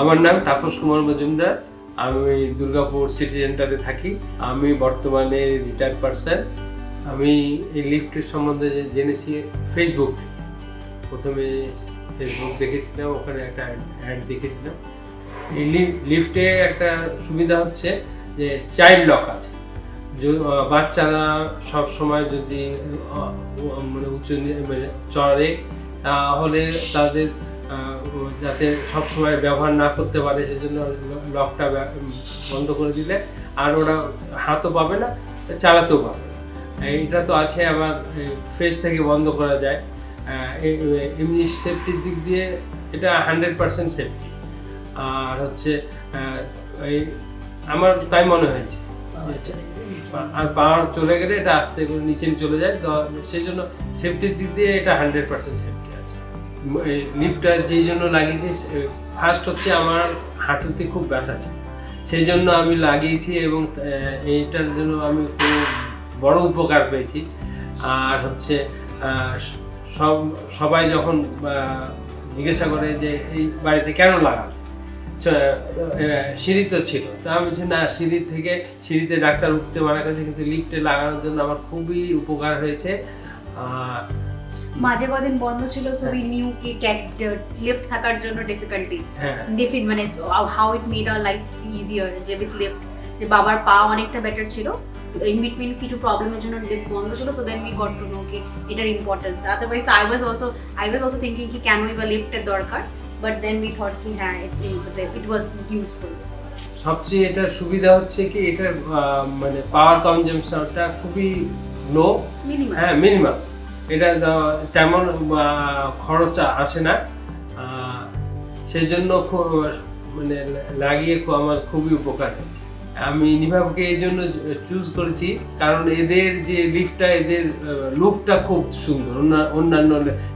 আমার নাম তাপস কুমার মজুমদার। আমি দুর্গাপুর সিটি সেন্টারে থাকি। আমি বর্তমানে রিটায়ার্ড পারসন। আমি এই লিফটের সম্বন্ধে জেনেছি ফেসবুক। প্রথমে ফেসবুক দেখেছিলাম, ওখানে একটা অ্যাড দেখেছিলাম। এই লিফটে একটা সুবিধা হচ্ছে যে চাইল্ড লক আছে। বাচ্চারা সব সময় যদি মানে উঁচু চড়ে, তাহলে তাদের যাতে সবসময় ব্যবহার না করতে পারে সেজন্য লকটা বন্ধ করে দিলে আর ওরা হাতও পাবে না, চালাতেও পাবে না। এইটা তো আছে। আবার ফেস থেকে বন্ধ করা যায়। এমনি সেফটির দিক দিয়ে এটা 100% সেফটি। আর হচ্ছে এই আমার তাই মনে হয়েছে। আর পাওয়ার চলে গেলে এটা আস্তে করে নিচে চলে যায়, সেই জন্য সেফটির দিক দিয়ে এটা 100% সেফটি আছে। লিফটটা যেই জন্য লাগিয়েছি, ফার্স্ট হচ্ছে আমার হাঁটুতে খুব ব্যথা ছিল, সেই জন্য আমি লাগিয়েছি এবং এইটার জন্য আমি খুব বড় উপকার পেয়েছি। আর হচ্ছে সবাই যখন জিজ্ঞাসা করে যে এই বাড়িতে কেন লাগালে, সিঁড়ি তো ছিল, তো আমি বলছি না, সিঁড়িতে ডাক্তার উঠতে মানা করেছে, কিন্তু লিফটে লাগানোর জন্য আমার খুবই উপকার হয়েছে। মাঝে কদিন বন্ধ ছিল, সো উই নিউ কি লিফট থাকার জন্য ডিফিকাল্টি মানে how it made our life easier. যে উইথ লিফট যে বাবার পা অনেকটা বেটার ছিল, in between কিছু প্রবলেমের জন্য লিফট বন্ধ ছিল, তো then we got to know কি এটার importance. Otherwise I was also thinking কি কেন এবার লিফটের দরকার, বাট দেন উই থট কি হ্যাঁ ইট ওয়াজ ইউজফুল। সবচেয়ে এটার সুবিধা হচ্ছে কি এটার মানে পাওয়ার কনজাম্পশনটা খুবই লো, হ্যাঁ মিনিমাম। এটা তেমন খরচ আসে না, সেই জন্য মানে লাগিয়ে আমার খুবই উপকার হয়েছে। আমি নিভাবকে এই জন্য চুজ করেছি কারণ এদের যে লিফটটা, এদের লুকটা খুব সুন্দর অন্যান্য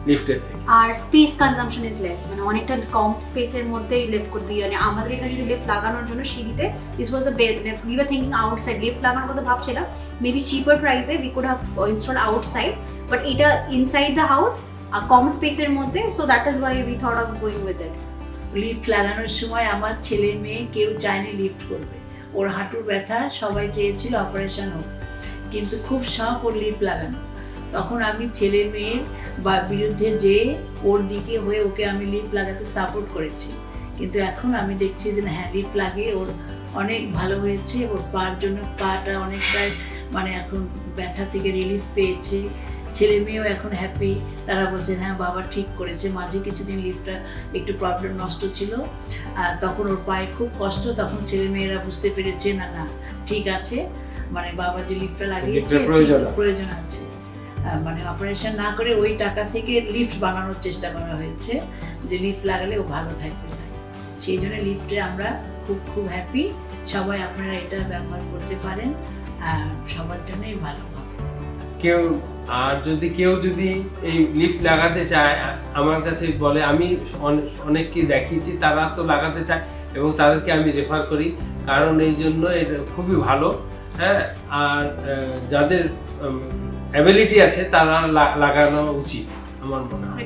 লিফটের থেকে। আর স্পেস কনজাম্পশন ইজ লেস, মানে অনেকটা কম স্পেসের মধ্যেই লিফট করে দিয়ে। মানে আমাদের এখানে যদি লিফট লাগানোর জন্য সিঁড়িতে this was the best. We were thinking outside lift লাগানোর কথা ভাবছিলাম, মেবি চিপার প্রাইসে we could have install outside, but এটা ইনসাইড দ্য হাউস কম স্পেসের মধ্যে, so that is why we thought of going with it. Lift লাগানোর সময় আমার ছেলে মেয়ে কেউ চায়নি লিফট করবে, ওর হাঁটুর ব্যথা, সবাই চেয়েছিল অপারেশন হোক, কিন্তু খুব শখ ওর লিফট লাগানো। তখন আমি ছেলে মেয়ের বিরুদ্ধে যে ওর দিকে হয়ে ওকে আমি লিফট লাগাতে সাপোর্ট করেছি, কিন্তু এখন আমি দেখছি যে হ্যাঁ লিফট লাগিয়ে ওর অনেক ভালো হয়েছে। ওর পাটা অনেকটাই মানে এখন ব্যথা থেকে রিলিফ পেয়েছে। ছেলে মেয়েও এখন হ্যাপি, তারা বলছেন হ্যাঁ বাবা ঠিক করেছে। মাঝে কিছুদিন লিফটটা একটু প্রবলেম নষ্ট ছিল, তখন ওর পায়ে খুব কষ্ট, তখন ছেলে মেয়েরা বুঝতে পেরেছে না না ঠিক আছে, মানে বাবা যে লিফটটা লাগিয়েছে প্রয়োজন আছে। মানে অপারেশন না করে ওই টাকা থেকে লিফট বানানোর চেষ্টা করা হয়েছে, যে লিফট লাগালে ও ভালো থাকবে। সেই জন্য লিফটে আমরা খুব খুব হ্যাপি। সবাই আপনারা এটা ব্যবহার করতে পারেন, সবার জন্যই ভালো হবে। আর কেউ যদি এই লিফট লাগাতে চায়, আমার কাছে বলে, আমি অনেককে দেখিয়েছি তারা তো লাগাতে চায় এবং তাদেরকে আমি রেফার করি, কারণ এই জন্য এটা খুবই ভালো। হ্যাঁ, আর যাদের অ্যাবিলিটি আছে তারা লাগানো উচিত আমার মনে হয়।